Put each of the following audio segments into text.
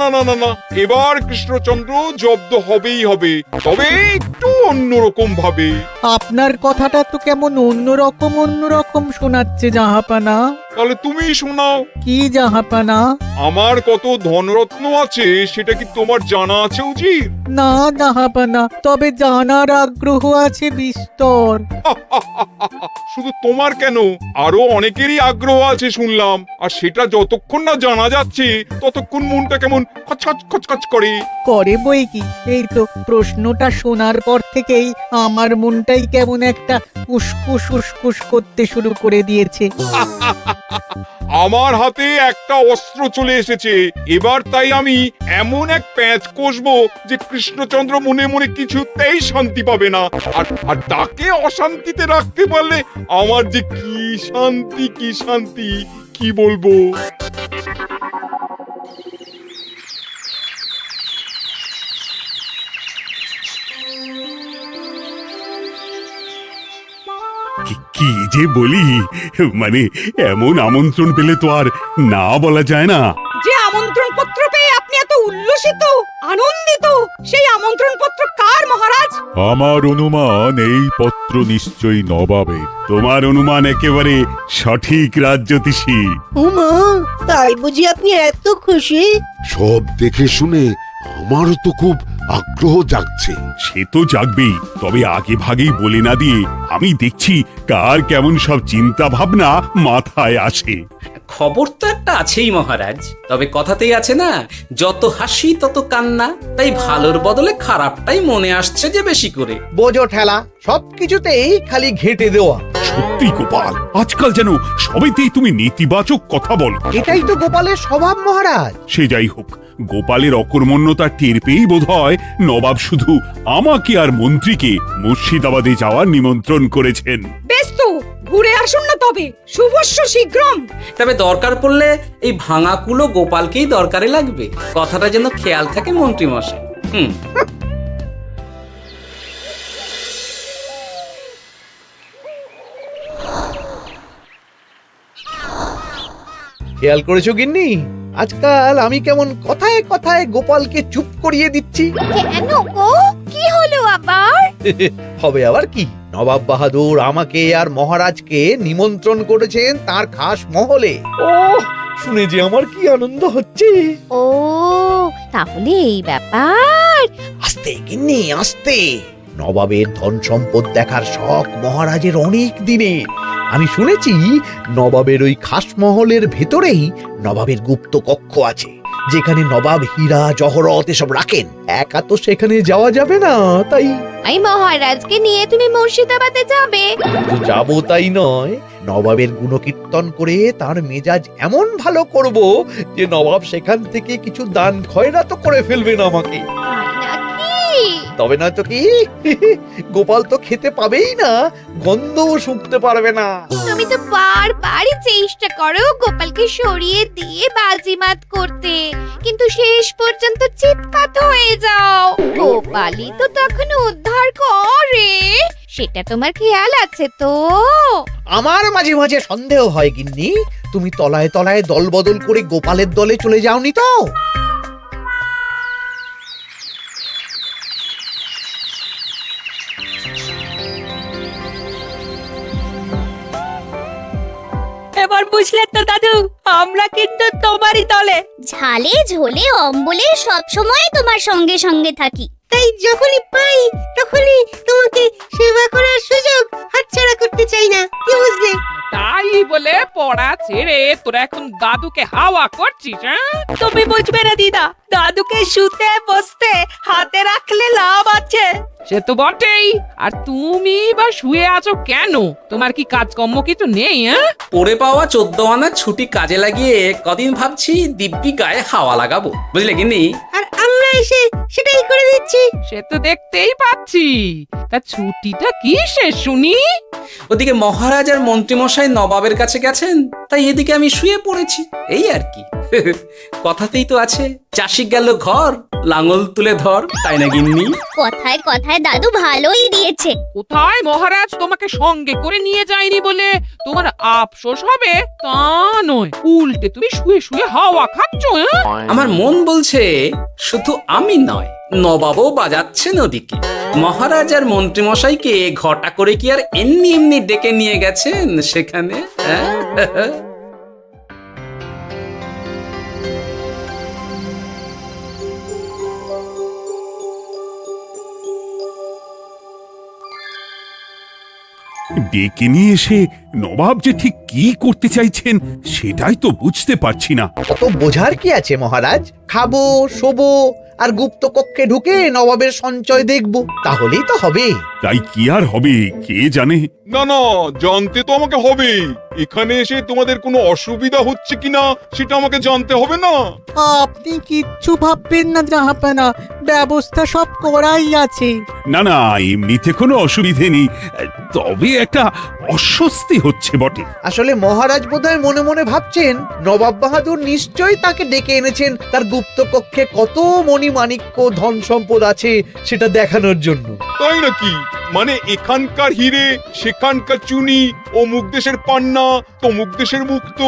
না না না না, এবার কৃষ্ণচন্দ্র জব্দ হবেই হবে, তবে একটু অন্যরকম ভাবে। আপনার কথাটা তো কেমন অন্যরকম শোনাচ্ছে জাহাপানা। তাহলে তুমি শোনাও। কি জাহাপানা? আমার কত ধনরত্ন আছে সেটা কি তোমার জানা আছে উজির? না জাহাপানা, তবে জানার আগ্রহ আছে বিস্তর। শুধু তোমার কেন, আরো অনেকেরই আগ্রহ আছে শুনলাম, আর সেটা যতক্ষণ না জানা যাচ্ছে ততক্ষণ মনটা কেমন খচখচ খচখচ করে। করে বই কি, এই তো প্রশ্নটা শোনার পর থেকেই আমার মনটাই কেমন একটা উস্কুস উস্কুস করতে শুরু করে দিয়েছে। আমার হাতে একটা অস্ত্র চলে এসেছে এবার, তাই আমি এমন এক প্যাঁচ কষবো যে কৃষ্ণচন্দ্র মনে মনে কিছুতেই শান্তি পাবে না, আর তাকে অশান্তিতে রাখতে পারলে আমার যে কি শান্তি কি বলবো। কি যে বলি, মানে এমন আমন্ত্রণ পেলে তো আর না বলা যায় না। যে আমন্ত্রণ পত্র পেয়ে আপনি এত উল্লসিত আনন্দিত, সেই আমন্ত্রণ পত্র কার মহারাজ? আমার অনুমান এই পত্র নিশ্চয়ই নবাবের। তোমার অনুমান একেবারে সঠিক রাজ্যতীষী। উমা, তাই বুঝি আপনি এত খুশি? সব দেখে শুনে আমারও তো খুব আগ্রহ জাগছে। সে তো জাগবেই, তবে আগে ভাগেই বলে না দিয়ে আমি দেখছি কার কেমন সব চিন্তা ভাবনা মাথায় আসে। খবর তো একটা আছেই মহারাজ, তবে কথাতেই আছে না, যত হাসি তত কান্না, তাই ভালোর বদলে খারাপটাই মনে আসছে যে বেশি করে। বোঝো ঠেলা, সবকিছুতেই খালি ঘেঁটে দেওয়া। সত্যি গোপাল, আজকাল যেন সবেতেই তুমি নেতিবাচক কথা বলো। এটাই তো গোপালের স্বভাব মহারাজ। সে যাই হোক, গোপালের অকর্মণ্যতা টের পেয়েই বোধ হয় নবাব শুধু আমাকে আর মন্ত্রীকে মুর্শিদাবাদে যাওয়ার নিমন্ত্রণ করেছেন। বেশ তো, ঘুরে আসুন না তবে, শুভস্য শীঘ্রম। তবে দরকার পড়লে এই ভাঙা কুলো গোপালকেই দরকারে লাগবে, কথাটা যেন খেয়াল থাকে মন্ত্রী মশাই। খেয়াল করেছো গিন্নি, আজকাল আমি কেমন কথায় কথায় গোপালকে চুপ করিয়ে দিচ্ছি। কেন গো, কি হলো আবার? হবে আবার কি, নবাব বাহাদুর আমাকে আর মহারাজকে নিমন্ত্রণ করেছেন তার খাস মহলে। ও শুনে যে আমার কি আনন্দ হচ্ছে। ও তাহলে এই ব্যাপার। আস্তে গিন্নি আস্তে, নবাবের ধন সম্পদ দেখার শখ মহারাজের অনেক দিনের। আমি শুনেছি নবাবের ওই খাস মহলের ভেতরেই নবাবের গুপ্ত কক্ষ আছে, যেখানে নবাব হীরা জহরত এসব রাখেন। একা তো সেখানে যাওয়া যাবে না, তাই এই মহারাজকে নিয়ে তুমি মুর্শিদাবাদে যাবে? শুধু যাবো তাই নয়, নবাবের গুণকীর্তন করে তার মেজাজ এমন ভালো করব যে নবাব সেখান থেকে কিছু দান খয়রাত করে ফেলবেন আমাকে। তবে নয় তো কি, গোপাল তো খেতে পাবেই না, গন্ধও শুঁকতে পারবে না। তুমি তো বারবারই চেষ্টা করো গোপালকে সরিয়ে দিয়ে বাজিমাত করতে, কিন্তু শেষ পর্যন্ত চিৎপাত হয়ে যাও। গোপালই তো তখন উদ্ধার করে, সেটা তোমার খেয়াল আছে তো? আমার মাঝে মাঝে সন্দেহ হয় গিন্নি, তুমি তলায় তলায় দল বদল করে গোপালের দলে চলে যাওনি তো? এবার বুঝলে তো দাদু, আমরা কিন্তু তোমারই দলে। ঝালে ঝোলে অম্বলে সব সময় তোমার সঙ্গে সঙ্গে থাকি। তাই যখনই পাই তখনই তোমাকে সেবা করার সুযোগ হাতছাড়া করতে চাই না, কি বুঝলে? তাই বলে পড়া ছেড়ে তোরা এখন দাদুকে হাওয়া করছিস? তুমি বুঝবে না দিদা, দাদুকে শুতে বসতে হাতে রাখলে লাভ আছে। সে তো বটেই, আর তুমি বা শুয়ে আছো কেন? তোমার কি কাজকর্ম কিছু নেই? পড়ে পাওয়া 14 আনা ছুটি কাজে লাগিয়ে কদিন ভাবছি দিব্যি গায়ে হাওয়া লাগাবো, বুঝলে গিন্নি? আর আমরা এসে সেটাই করে দিচ্ছি। সে তো দেখতেই পাচ্ছি। তা ছুটিটা কি সে শুনি? ওদিকে মহারাজ আর মন্ত্রীমশাই নবাবের কাছে গেছেন, তাই এদিকে আমি শুয়ে পড়েছি, এই আর কি। কথাতেই তো আছে, চাষি গেল ঘর, লাঙল তুলে ধর, তাই না গিন্নি? কথায় কথায় দাদু ভালোই দিয়েছে। কোথায় মহারাজ তোমাকে সঙ্গে করে নিয়ে যায়নি বলে তোমার আফসোস হবে তা নয়, উল্টে তুমি শুয়ে শুয়ে হাওয়া খাচ্ছ। আমার মন বলছে শুধু আমি নয়, নবাবও বাজাচ্ছেন ওদিকে। মহারাজ আর মন্ত্রীমশাইকে ঘটা করে কি আর এমনি এমনি ডেকে নিয়ে গেছেন সেখানে? হ্যাঁ? ডেকে নিয়ে এসে নবাব যে ঠিক কি করতে চাইছেন সেটাই তো বুঝতে পারছি না। তো বোঝার কি আছে মহারাজ, খাবো শোবো আর গুপ্ত কক্ষে ঢুকে নবাবের সঞ্চয় দেখব, তাহলেই তো হবে। তাই কি আর হবে কে জানে। না না, জানতে তো আমাকে হবে। এখানে এসে তোমাদের কোনো অসুবিধা হচ্ছে কিনা সেটা আমাকে জানতে হবে না? আপনি কিচ্ছু ভাববেন না জাহাপানা, ব্যবস্থা সব করাই আছে। না না, এমনিতে কোনো অসুবিধে নেই, তবে একটা অস্বস্তি হচ্ছে বটে। আসলে মহারাজ বোধহয় মনে মনে ভাবছেন নবাব বাহাদুর নিশ্চয়ই তাকে ডেকে এনেছেন তার গুপ্ত কক্ষে কত মণিমাণিক্য ধন সম্পদ আছে সেটা দেখানোর জন্য। তাই নাকি? মানে এখানকার হিরে সেখানকার চুনি, অমুক দেশের পান্না তমুক দেশের মুক্ত।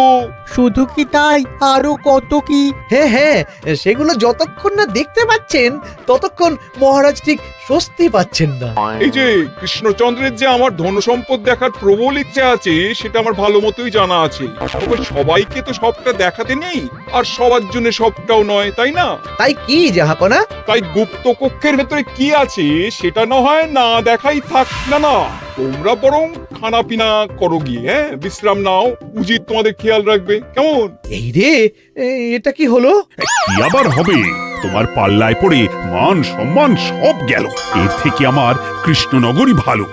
শুধু কি তাই, আরো কত কি। হ্যাঁ হ্যাঁ, সেগুলো যতক্ষণ না দেখতে পাচ্ছেন ততক্ষণ মহারাজ ঠিক স্বস্তি পাচ্ছেন না। এই যে কৃষ্ণচন্দ্রের যে আমার ধন সম্পদ দেখার প্রবল ইচ্ছা আছে সেটা আমার ভালো মতোই জানা আছে। তবে সবাইকে তো সবটা দেখাতে নেই, আর সবার জন্য সবটাও নয়, তাই না? তাই কি জাহাপনা? তাই গুপ্ত কক্ষের ভেতরে কি আছে সেটা না হয় না দেখাই থাক। না না, তোমরা বরং খানা পিনা করো গিয়ে, হ্যাঁ বিশ্রাম নাও। উজিত তোমাদের খেয়াল রাখবে, কেমন? এই রে, এটা কি হলো? কি আবার হবে, তোমার পাল্লায় পড়ে মান সম্মান সব গেল। এর থেকে আমার কৃষ্ণনগরই ভালো।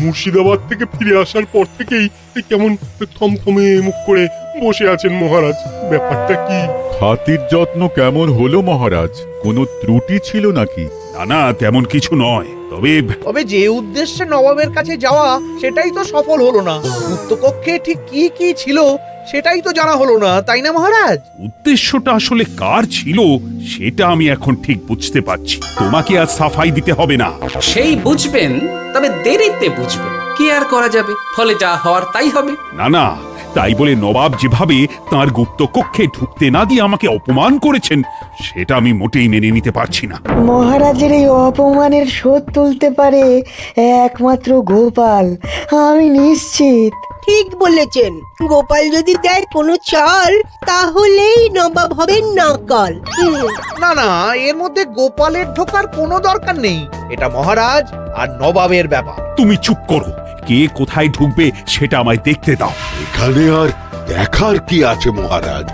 মুর্শিদাবাদ থেকে ফিরে আসার পর থেকেই কেমন থমথমে মুখ করে বসে আছেন মহারাজ, ব্যাপারটা কি? খাতির যত্ন কেমন হলো মহারাজ? কোনো ত্রুটি ছিল নাকি? না না, তেমন কিছু নয়, তবে যে উদ্দেশ্যে নবাবের কাছে যাওয়া সেটাই তো সফল হলো না। গুপ্ত কক্ষে ঠিক কি কি ছিল সেটাই তো জানা হলো না, তাই না মহারাজ? উদ্দেশ্যটা আসলে কার ছিল সেটা আমি এখন ঠিক বুঝতে পারছি। তোমাকে আর সাফাই দিতে হবে না। সেই বুঝবেন, তবে দেরিতে বুঝবেন। কি আর করা যাবে, ফলে যা হওয়ার তাই হবে। না না, তাই বলে নবাব যেভাবে তার গুপ্ত কক্ষে ঢুকতে না দিয়ে আমাকে অপমান করেছেন সেটা আমি মোটেই মেনে নিতে পারছি না। মহারাজের এই অপমানের শোধ তুলতে পারে একমাত্র গোপাল, আমি নিশ্চিত। ঠিক বলেছেন, গোপাল যদি দেয় কোনো চাল তাহলেই নবাব হবেন নকল। না না, এর মধ্যে গোপালের ঢোকার কোনো দরকার নেই। এটা মহারাজ আর নবাবের ব্যাপার। তুমি চুপ করো, কে কোথায় ঢুকবে সেটা আমায় দেখতে দাও। এখানে আর দেখার কি আছে মহারাজ?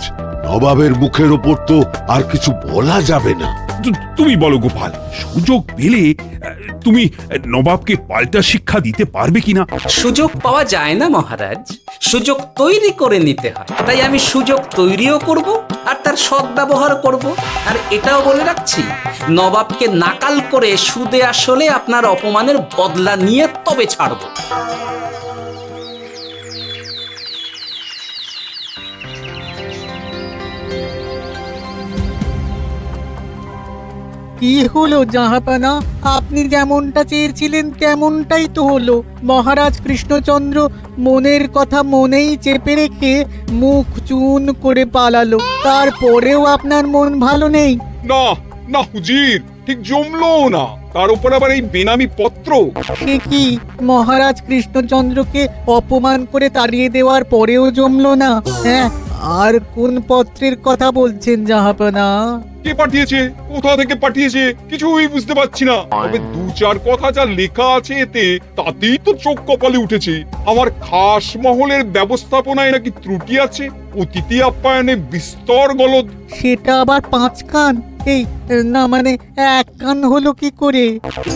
নবাবের মুখের ওপর তো আর কিছু বলা যাবে না। তুমি বলো গোপাল, সুযোগ পেলে তুমি নবাবকে পাল্টা শিক্ষা দিতে পারবে কিনা? সুযোগ পাওয়া যায় না মহারাজ, সুযোগ তৈরি করে নিতে হয়। তাই আমি সুযোগ তৈরিও করব আর তার সদ্ব্যবহার করব। আর এটাও বলে রাখছি, নবাবকে নাকাল করে সুদে আসলে আপনার অপমানের বদলা নিয়ে তবে ছাড়ব। কি হলো জাহাপানা, আপনি যেমনটা চেয়েছিলেন তেমনটাই তো হলো। মহারাজ কৃষ্ণচন্দ্র মনের কথা মনেই চেপে রেখে মুখ চুন করে পালালো, তারপরেও আপনার মন ভালো নেই? না না হুজির, ঠিক জমলো না। তার উপর আবার এই বেনামি পত্র। সে কি, মহারাজ কৃষ্ণচন্দ্রকে অপমান করে তাড়িয়ে দেওয়ার পরেও জমলো না? হ্যাঁ, আর কোন পত্রের কথা বলছেন জাহাপানা? কে পাঠিয়েছে, কোথা থেকে পাঠিয়েছে কিছুই বুঝতে পারছি না। তবে দু চার কথা যা লেখা আছে এতে, তাতেই তো চোখ কপালে উঠেছে। আমার খাস মহলের ব্যবস্থাপনায় নাকি ত্রুটি আছে, অতিথি আপ্যায়নে বিস্তর গলদ। সেটা আবার 5 কান? এই না মানে এক কান হলো কি করে?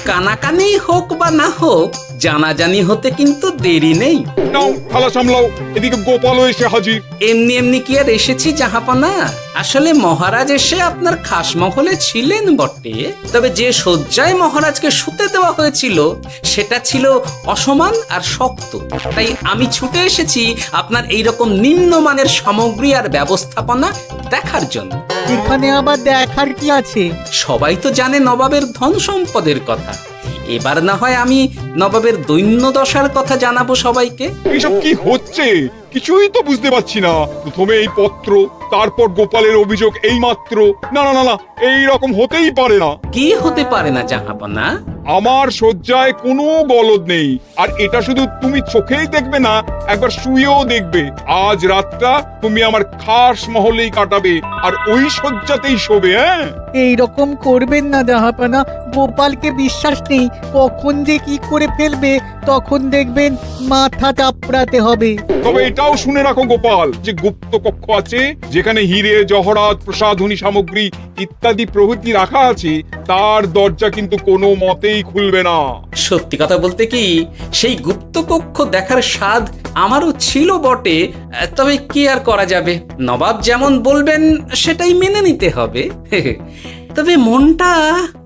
কানাকানি হোক বা না হোক, জানাজানি হতে কিন্তু দেরি নেই। নাও থালা সামলাও, এদিকে গোপালও এসে হাজির। এমনি এমনি কি আর এসেছি জাহাপানা? আসলে মহারাজ এসে আপনার খাসমহলে ছিলেন বটে, তবে যে শয্যায় মহারাজকে শুতে দেওয়া হয়েছিল সেটা ছিল অসমান আর শক্ত। তাই আমি ছুটে এসেছি আপনার এইরকম নিম্নমানের সামগ্রী আর ব্যবস্থাপনা দেখার জন্য। এখানে আবার দেখার কি আছে? সবাই তো জানে নবাবের ধন সম্পদের কথা, এবার না হয় আমি নবাবের দৈন্য দশার কথা জানাবো সবাইকে। এইসব কি হচ্ছে কিছুই তো বুঝতে পারছি না। প্রথমে এই পত্র, তারপর গোপালের অভিযোগ এই মাত্র। না না না না, এই রকম হতেই পারে না। কি হতে পারে না জাহাপনা? আমার শয্যায় কোনো গলদ নেই, আর এটা শুধু তুমি চোখেই দেখবে না, একবার শুয়েও দেখবে। আজ রাতটা তুমি আমার খাস মহলেই কাটাবে, আর ওই শয্যাতেই শোবে। হ্যাঁ, এই রকম করবেন না জাহাপানা, গোপালকে বিশ্বাস নেই, কখন যে কি করে ফেলবে তখন দেখবেন মাথা চাপড়াতে হবে। তবে এটাও শুনে রাখো গোপাল, যে গুপ্ত কক্ষ আছে যেখানে হিরে জহরাত প্রসাধনী সামগ্রী ইত্যাদি প্রভৃতি রাখা আছে, তার দরজা কিন্তু কোনো মতেই খুলবে না। সত্যি কথা বলতে কি, সেই গুপ্তকক্ষ দেখার স্বাদ আমারও ছিল বটে, তবে কি আর করা যাবে, নবাব যেমন বলবেন সেটাই মেনে নিতে হবে। তবে মনটা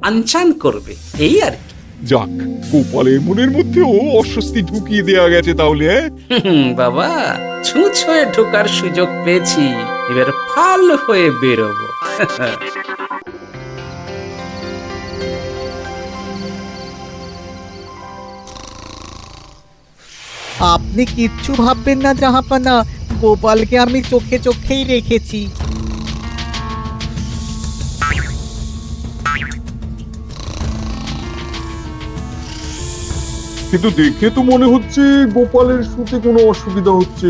আনচান করবে, এই আর কি। যাক, গোপালের মনের মধ্যেও অস্বস্তি ঢুকিয়ে দেয়া গেছে তাহলে। বাবা, ছুঁচ হয়ে ঢোকার সুযোগ পেয়েছি, এবার ফাল হয়ে বেরোবো। আপনি কিচ্ছু ভাববেন না জাহাপানা, গোপালকে আমি চোখে চোখেই রেখেছি। কিন্তু দেখে তো মনে হচ্ছে গোপালের শুতে কোনো অসুবিধা হচ্ছে।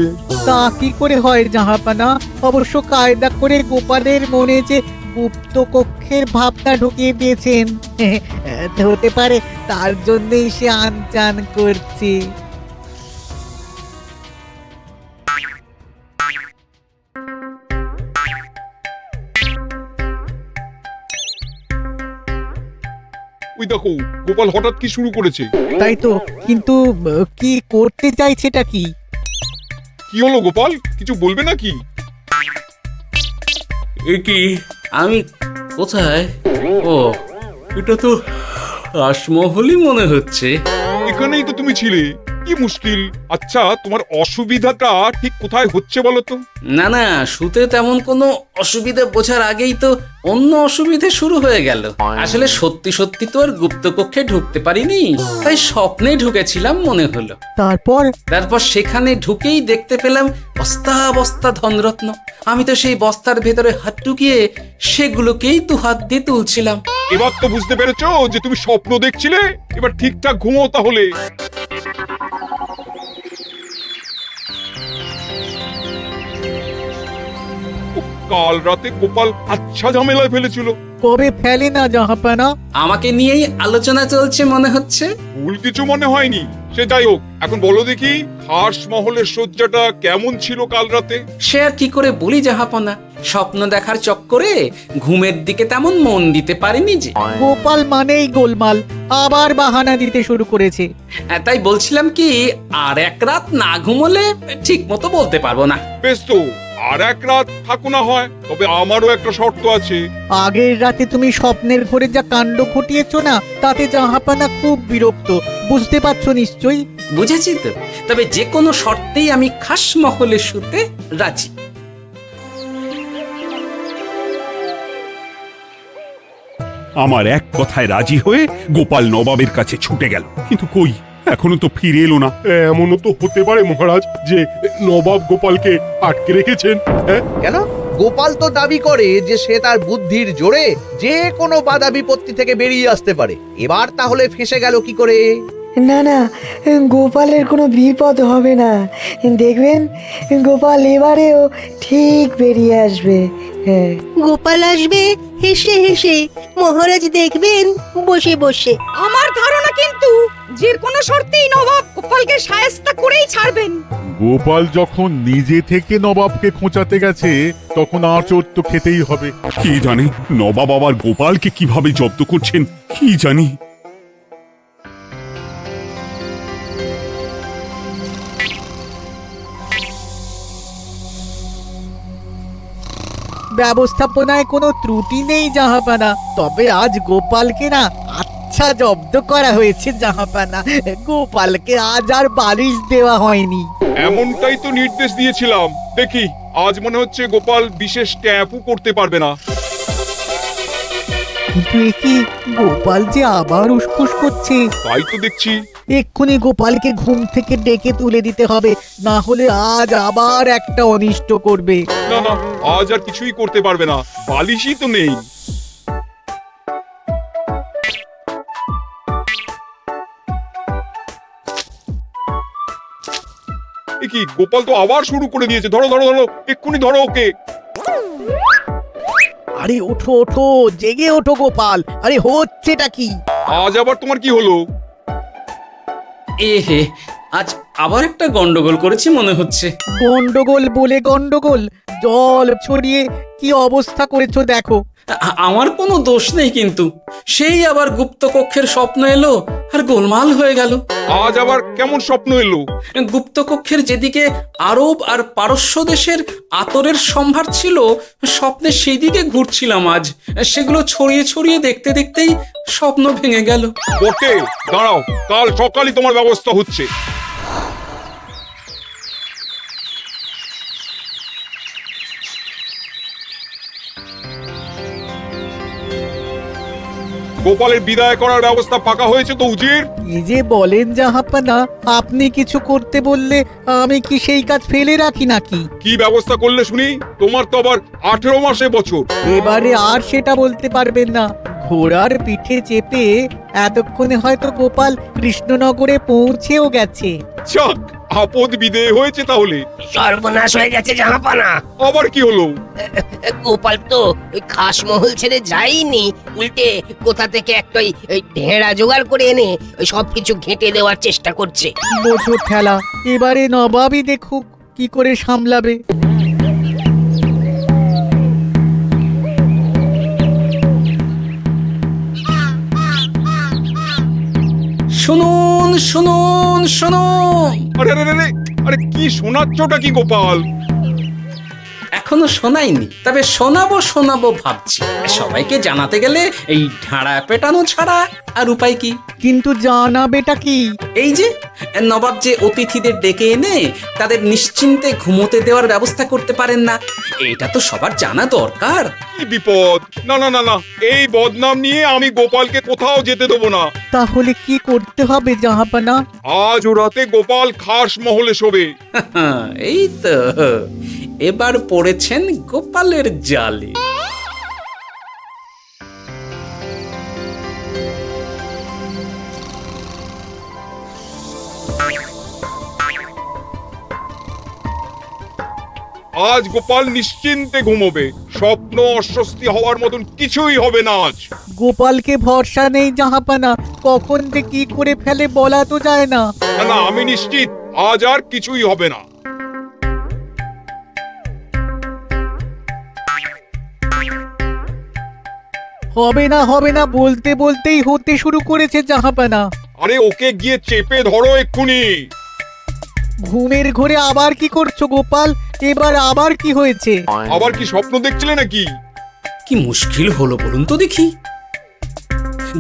তা কি করে হয় জাহাপানা? অবশ্য কায়দা করে গোপালের মনে যে গুপ্ত কক্ষের ভাবটা ঢুকিয়ে দিয়েছেন, হতে পারে তার জন্যই সে আনচান করছে। ওই দেখো, গোপাল হঠাৎ কি শুরু করেছে। তাই তো, কিন্তু কি করতে চাইছেটা কি? কি হলো গোপাল, কিছু বলবে নাকি? এ কি, আমি কোথায়? ও, এটা তো রাসমহলই মনে হচ্ছে। এখানেই তো তুমি ছিলে, কি মুশকিল। আচ্ছা, তোমার অসুবিধাটা ঠিক কোথায় হচ্ছে বলো তো? না না, শুতে তেমন কোনো অসুবিধা বোঝার আগেই তো অন্য অসুবিধে শুরু হয়ে গেল। আসলে সত্যি সত্যি তো আর গুপ্তকক্ষে ঢুকতে পারিনি, তাই স্বপ্নে ঢুকেছিলাম মনে হলো। তারপর সেখানে ঢুকেই দেখতে পেলাম বস্তা বস্তা ধনরত্ন। আমি তো সেই বস্তার ভেতরে হাত ঢুকিয়ে সেগুলোকেই তো হাত দিয়ে তুলছিলাম। এবার তো বুঝতে পেরেছো যে তুমি স্বপ্ন দেখছিলে। এবার ঠিকঠাক ঘুমো তাহলে। কাল রাতে গোপাল আচ্ছা ঝামেলায় ফেলেছিল। কবে ফেলে না জাহাপানা? আমাকে নিয়েই আলোচনা চলছে মনে হচ্ছে। ভুল কিছু মনে হয়নি, সে যাই হোক। এখন বলো দেখি, খাস মহলের শয্যাটা কেমন ছিল কাল রাতে? সে আর কি করে বলি জাহাপনা, স্বপ্ন দেখার চক্করে ঘুমের দিকে তেমন মন দিতে পারিনি যে। গোপাল মানেই গোলমাল, আবার বাহানা দিতে শুরু করেছে। তাই বলছিলাম কি, আর এক রাত না ঘুমোলে ঠিক মতো বলতে পারবো না। বেশ তো, আর এক রাত থাকো না হয়, তবে আমারও একটা শর্ত আছে। আগের রাতে তুমি স্বপ্নের ঘরে যা কাণ্ড ঘটিয়েছো না, তাতে জাহাপানা খুব বিরক্ত, বুঝতে পারছো নিশ্চয়ই। বুঝেছি তো, তবে যে কোনো শর্তেই আমি খাস মহলে শুতে রাজি। আমার এক কথায় রাজি হয়ে গোপাল নবাবের কাছে ছুটে গেল, কিন্তু কই, এখনো তো ফিরে এলো না। এমনও তো হতে পারে মহারাজ যে নবাব গোপালকে আটকে রেখেছেন। হ্যাঁ, কেন? গোপাল তো দাবি করে যে সে তার বুদ্ধির জোরে যে কোনো বাধা বিপত্তি থেকে বেরিয়ে আসতে পারে। এবার তাহলে ফেঁসে গেল কি করে? না না, গোপালের কোনো বিপদ হবে না, দেখবেন গোপাল এবারেও ঠিক বেরিয়ে আসবে। হ্যাঁ, গোপাল আসবে হেসে হেসে, মহারাজ দেখবেন বসে বসে। আমার ধারণা কিন্তু যে কোনো শর্তেই নবাব গোপালকে শায়েস্তা করেই ছাড়বেন। গোপাল যখন নিজে থেকে নবাবকে খোঁচাতে গেছে তখন আঁচড় তো খেতেই হবে। কি জানে নবাব আবার গোপালকে কিভাবে জব্দ করছেন কি জানি। ব্যবস্থাপনায় কোনো ত্রুটি নেই জাহাপানা, তবে আজ গোপালকে না আচ্ছা জব্দ করা হয়েছে জাহাপানা। গোপালকে আজ আর বালিশ দেওয়া হয়নি। এমনটাই তো নির্দেশ দিয়েছিলাম। দেখি আজ মনে হচ্ছে গোপাল বিশেষ ট্যাপও করতে পারবে না। কিন্তু একি গোপাল যে আবার উসখুস করছে। তাই তো দেখছি। এক্ষুনি গোপালকে ঘুম থেকে ডেকে তুলে দিতে হবে, না হলে আজ আবার একটা অনিষ্ট করবে। না না, আজ আর কিছুই করতে পারবে না, বালিশই তো নেই। এ কি, গোপাল তো আবার শুরু করে দিয়েছে। ধরো ধরো ধরো, এক্ষুনি ধরো ওকে। আরে ওঠো ওঠো, জেগে ওঠো গোপাল। আরে হচ্ছেটা কি? আজ আবার তোমার কি হলো? এ হে, আজ আবার একটা গন্ডগোল করেছি মনে হচ্ছে। গন্ডগোল বলে গন্ডগোল, জল ছড়িয়ে কি অবস্থা করেছো দেখো। আমার কোনো দোষ নেই, কিন্তু সেই আবার গুপ্তকক্ষের স্বপ্ন এলো আর গোলমাল হয়ে গেল। আজ আবার কেমন স্বপ্ন এলো? গুপ্তকক্ষের যেদিকে আরব আর পারস্য দেশের আতরের সম্ভার ছিল, স্বপ্নে সেই দিকে ঘুরছিলাম আজ। সেগুলো ছড়িয়ে ছড়িয়ে দেখতে দেখতেই স্বপ্ন ভেঙে গেল। বটে, দাঁড়াও, কাল সকালই তোমার ব্যবস্থা হচ্ছে। গোপালের বিদায় করার ব্যবস্থা পাকা হয়েছে তো উজির? কি যে বলেন জাহাপানা, আপনি কিছু করতে বললে আমি কি সেই কাজ ফেলে রাখি নাকি? কি ব্যবস্থা করলে শুনি? তোমার তো আবার 18 মাসে বছর। এবারে আর সেটা বলতে পারবেন না। ঘোড়ার পিঠে চেপে এতক্ষণে হয়তো গোপাল কৃষ্ণনগরে পৌঁছেও গেছে। যাক, আপদ বিদেয় হয়েছে তাহলে। সর্বনাশ হয়ে গেছে জাহাপানা। আবার কি হলো? গোপাল তো ওই খাসমহল ছেড়ে যায়নি, উল্টে কোথা থেকে একটা ওই ঢেড়া জোগাড় করে এনে ওই সবকিছু ঘেঁটে দেওয়ার চেষ্টা করছে। বোঝো ঠেলা, এবারে নবাবই দেখুক কি করে সামলাবে। শুনুন শুনুন শুনুন। আরে আরে আরে, আরে কি শোনাচ্ছটা কি গোপাল? এখনো শোনাইনি, তবে শোনাবো শোনাবো ভাবছি। সবাইকে জানাতে গেলে এই ঢাড়া পেটানো ছাড়া আর উপায় কি? কিন্তু জানাবেটা কি? এই যে নবাব যে অতিথিদের ডেকে এনে তাদের নিশ্চিন্তে ঘুমোতে দেওয়ার ব্যবস্থা করতে পারেন না, এটা তো সবার জানা দরকার। কি বিপদ! না না না না, এই বদনাম নিয়ে আমি গোপালকে কোথাও যেতে দেবো না। তাহলে কি করতে হবে জাহাপানা? আজ ও রাতে গোপাল খাস মহলে শোবে। এই তো এবার পড়েছেন গোপালের জালে। আজ গোপাল নিশ্চিন্তে ঘুমোবে। স্বপ্ন অস্বস্তি হওয়ার মতন কিছুই হবে না আজ। গোপালকে ভরসা নেই জাহাপানা, কখন যে কি করে ফেলে বলা তো যায় না। না না, আমি নিশ্চিত আজ আর কিছুই হবে না। হবে না বলতে বলতেই হতে শুরু করেছে জাহাপানা। আরে ওকে গিয়ে চেপে ধরো এক্ষুনি। ঘুমের ঘোরে আবার কি করছো গোপাল? এবার আবার কি হয়েছে? আবার কি স্বপ্ন দেখছিলে নাকি? কি মুশকিল হলো বলুন তো দেখি।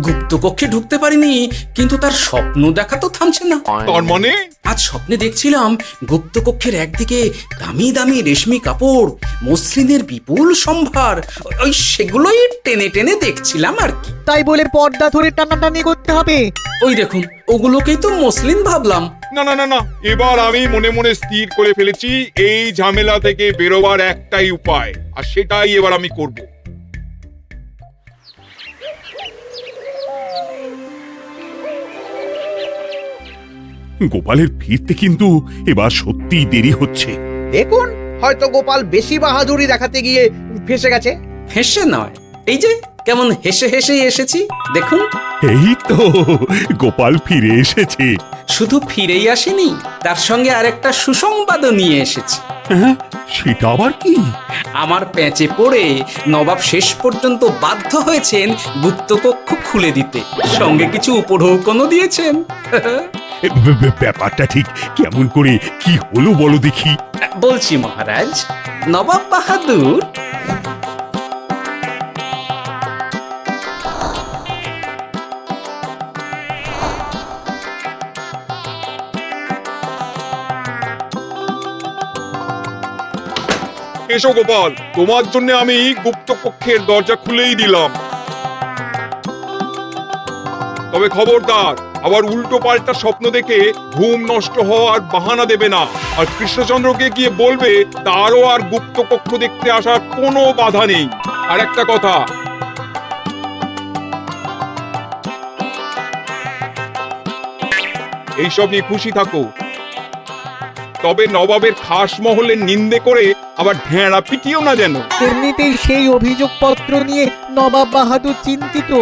গুপ্তকক্ষে ঢুকতে পারিনি, কিন্তু তার স্বপ্ন দেখা তো থামছে না। তার মানে? আজ স্বপ্নে দেখছিলাম গুপ্তকক্ষের একদিকে দামি দামি রেশমি কাপড়, মসলিনের বিপুল সম্ভার, ওই সেগুলোই টেনে টেনে দেখছিলাম আর কি। তাই বলে পর্দা ধরে টানাটানি করতে হবে? ওই দেখুন, ওগুলোকেই তো মসলিন ভাবলাম। না না না না, এবার আমি মনে মনে স্থির করে ফেলেছি এই ঝামেলা থেকে বেরোবার একটাই উপায়, আর সেটাই এবার আমি করব। গোপালের ফিরতে কিন্তু এবার সত্যিই দেরি হচ্ছে। দেখুন, হয়তো গোপাল বেশি বাহাদুরি দেখাতে গিয়ে ফেসে গেছে। ফেঁসে নয়, এই যে কেমন হেসে হেসেই এসেছি দেখুন। এই তো গোপাল ফিরে এসেছে। শুধু ফিরেই আসেনি, তার সঙ্গে আরেকটা সুসংবাদও নিয়ে এসেছি। হ্যাঁ, সেটা আবার কি? আমার প্যাঁচে পড়ে নবাব শেষ পর্যন্ত বাধ্য হয়েছেন গুপ্তকক্ষ খুলে দিতে, সঙ্গে কিছু উপঢৌকনও দিয়েছেন। ব্যাপারটা ঠিক কেমন করে কি হলো বলো দেখি। বলছি মহারাজ, নবাব বাহাদুর এসো গোপাল, তোমার জন্য আমি গুপ্ত কক্ষের দরজা খুলেই দিলাম। তবে খবরদার, আবার উল্টো পাল্টা স্বপ্ন দেখে ঘুম নষ্ট হওয়ার বাহানা দেবে না। আর কৃষ্ণচন্দ্রকে গিয়ে বলবে তারও আর গুপ্ত কক্ষ দেখতে আসার কোনো বাধা নেই। আর একটা কথা, এইসব নিয়ে খুশি থাকো, তবে নবাবের খাস মহলের নিন্দে করে আবার ঢেঁড়া পিটিও না যেন। এমনিতেই সেই অভিযোগপত্র নিয়ে নবাব বাহাদুর চিন্তিত।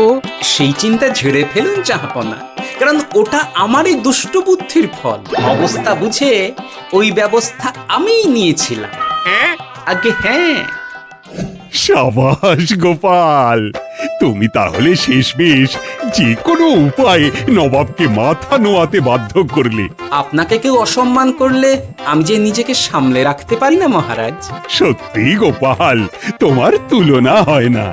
সেই চিন্তা ঝেড়ে ফেলুন জাহাপনা, কারণ ওটা আমারই দুষ্ট বুদ্ধির ফল। অবস্থা বুঝে ওই ব্যবস্থা আমিই নিয়েছিলাম। হ্যাঁ, আগে হ্যাঁ। সাবাস গোপাল, তুমি তাহলে শেষমেশ যে কোনো উপায়ে নবাবকে মাথা নোয়াতে বাধ্য করলে। আপনাকে কেউ অসম্মান করলে আমি যে নিজেকে সামলে রাখতে পারি না মহারাজ। সত্যি গোপাল, তোমার তুলনা হয় না।